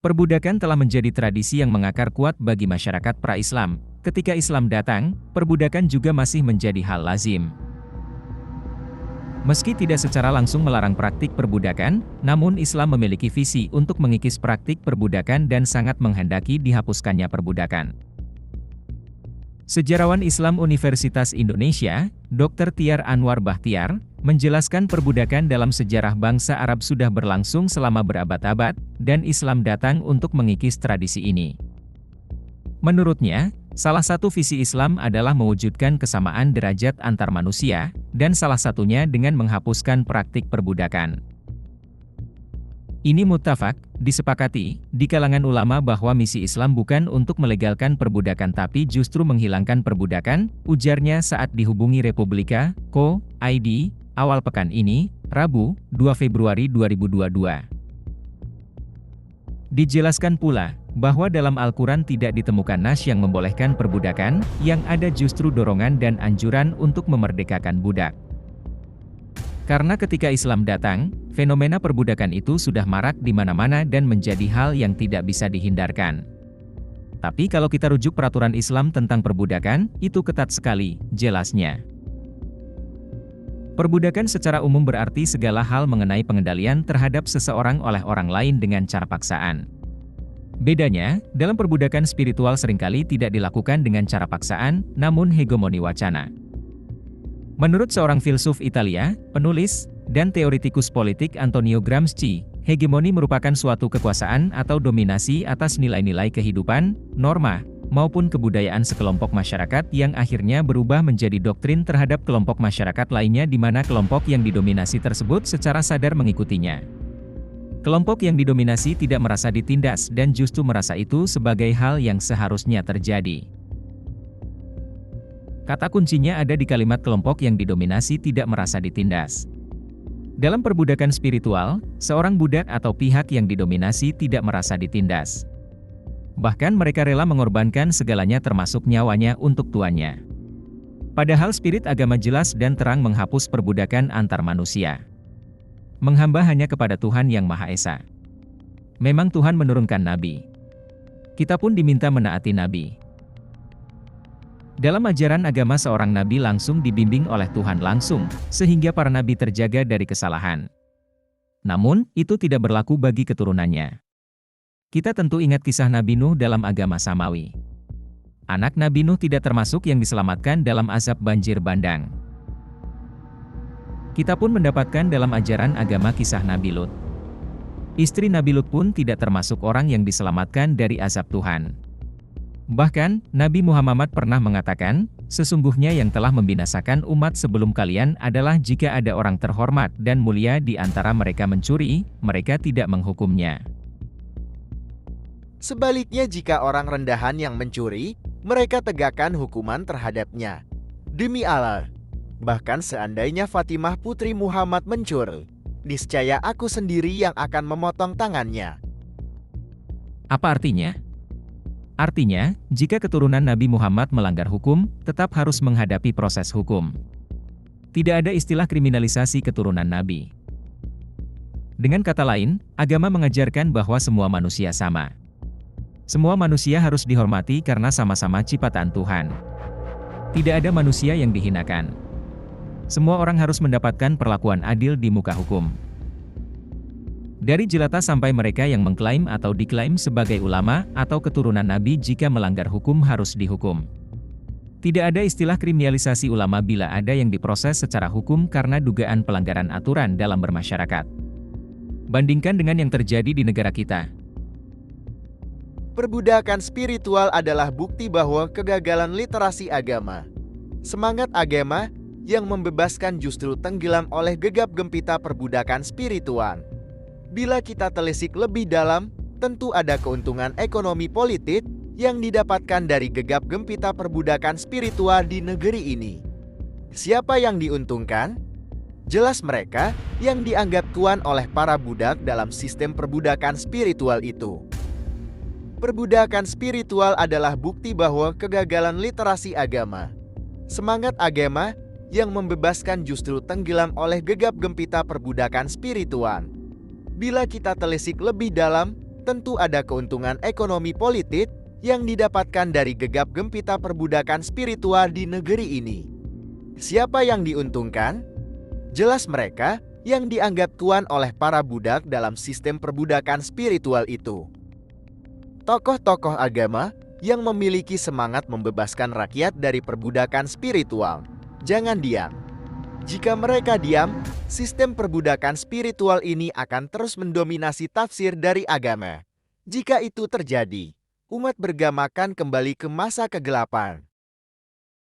Perbudakan telah menjadi tradisi yang mengakar kuat bagi masyarakat pra-Islam. Ketika Islam datang, perbudakan juga masih menjadi hal lazim. Meski tidak secara langsung melarang praktik perbudakan, namun Islam memiliki visi untuk mengikis praktik perbudakan dan sangat menghendaki dihapuskannya perbudakan. Sejarawan Islam Universitas Indonesia, Dr. Tiar Anwar Bahtiar, menjelaskan perbudakan dalam sejarah bangsa Arab sudah berlangsung selama berabad-abad, dan Islam datang untuk mengikis tradisi ini. Menurutnya, salah satu visi Islam adalah mewujudkan kesamaan derajat antar manusia, dan salah satunya dengan menghapuskan praktik perbudakan. Ini muttafaq, disepakati, di kalangan ulama bahwa misi Islam bukan untuk melegalkan perbudakan tapi justru menghilangkan perbudakan, ujarnya saat dihubungi Republika, Co. ID, awal pekan ini, Rabu, 2 Februari 2022. Dijelaskan pula, bahwa dalam Al-Quran tidak ditemukan nas yang membolehkan perbudakan, yang ada justru dorongan dan anjuran untuk memerdekakan budak. Karena ketika Islam datang, fenomena perbudakan itu sudah marak di mana-mana dan menjadi hal yang tidak bisa dihindarkan. Tapi kalau kita rujuk peraturan Islam tentang perbudakan, itu ketat sekali, jelasnya. Perbudakan secara umum berarti segala hal mengenai pengendalian terhadap seseorang oleh orang lain dengan cara paksaan. Bedanya, dalam perbudakan spiritual seringkali tidak dilakukan dengan cara paksaan, namun hegemoni wacana. Menurut seorang filsuf Italia, penulis, dan teoretikus politik Antonio Gramsci, hegemoni merupakan suatu kekuasaan atau dominasi atas nilai-nilai kehidupan, norma, maupun kebudayaan sekelompok masyarakat yang akhirnya berubah menjadi doktrin terhadap kelompok masyarakat lainnya di mana kelompok yang didominasi tersebut secara sadar mengikutinya. Kelompok yang didominasi tidak merasa ditindas dan justru merasa itu sebagai hal yang seharusnya terjadi. Kata kuncinya ada di kalimat kelompok yang didominasi tidak merasa ditindas. Dalam perbudakan spiritual, seorang budak atau pihak yang didominasi tidak merasa ditindas. Bahkan mereka rela mengorbankan segalanya termasuk nyawanya untuk tuannya. Padahal spirit agama jelas dan terang menghapus perbudakan antar manusia. Menghamba hanya kepada Tuhan Yang Maha Esa. Memang Tuhan menurunkan nabi. Kita pun diminta menaati nabi. Dalam ajaran agama seorang nabi langsung dibimbing oleh Tuhan langsung, sehingga para nabi terjaga dari kesalahan. Namun, itu tidak berlaku bagi keturunannya. Kita tentu ingat kisah Nabi Nuh dalam agama Samawi. Anak Nabi Nuh tidak termasuk yang diselamatkan dalam azab banjir bandang. Kita pun mendapatkan dalam ajaran agama kisah Nabi Lut. Istri Nabi Lut pun tidak termasuk orang yang diselamatkan dari azab Tuhan. Bahkan, Nabi Muhammad pernah mengatakan, sesungguhnya yang telah membinasakan umat sebelum kalian adalah jika ada orang terhormat dan mulia di antara mereka mencuri, mereka tidak menghukumnya. Sebaliknya jika orang rendahan yang mencuri, mereka tegakkan hukuman terhadapnya. Demi Allah, bahkan seandainya Fatimah putri Muhammad mencuri, niscaya aku sendiri yang akan memotong tangannya. Apa artinya? Artinya, jika keturunan Nabi Muhammad melanggar hukum, tetap harus menghadapi proses hukum. Tidak ada istilah kriminalisasi keturunan Nabi. Dengan kata lain, agama mengajarkan bahwa semua manusia sama. Semua manusia harus dihormati karena sama-sama ciptaan Tuhan. Tidak ada manusia yang dihinakan. Semua orang harus mendapatkan perlakuan adil di muka hukum. Dari jelata sampai mereka yang mengklaim atau diklaim sebagai ulama atau keturunan Nabi jika melanggar hukum harus dihukum. Tidak ada istilah kriminalisasi ulama bila ada yang diproses secara hukum karena dugaan pelanggaran aturan dalam bermasyarakat. Bandingkan dengan yang terjadi di negara kita. Perbudakan spiritual adalah bukti bahwa kegagalan literasi agama. Semangat agama yang membebaskan justru tenggelam oleh gegap gempita perbudakan spiritual. Bila kita telisik lebih dalam, tentu ada keuntungan ekonomi politik yang didapatkan dari gegap gempita perbudakan spiritual di negeri ini. Siapa yang diuntungkan? Jelas mereka yang dianggap tuan oleh para budak dalam sistem perbudakan spiritual itu. Perbudakan spiritual adalah bukti bahwa kegagalan literasi agama. Semangat agama yang membebaskan justru tenggelam oleh gegap gempita perbudakan spiritual. Bila kita telisik lebih dalam, tentu ada keuntungan ekonomi politik yang didapatkan dari gegap gempita perbudakan spiritual di negeri ini. Siapa yang diuntungkan? Jelas mereka yang dianggap tuan oleh para budak dalam sistem perbudakan spiritual itu. Tokoh-tokoh agama yang memiliki semangat membebaskan rakyat dari perbudakan spiritual, jangan diam. Jika mereka diam, sistem perbudakan spiritual ini akan terus mendominasi tafsir dari agama. Jika itu terjadi, umat beragama akan kembali ke masa kegelapan.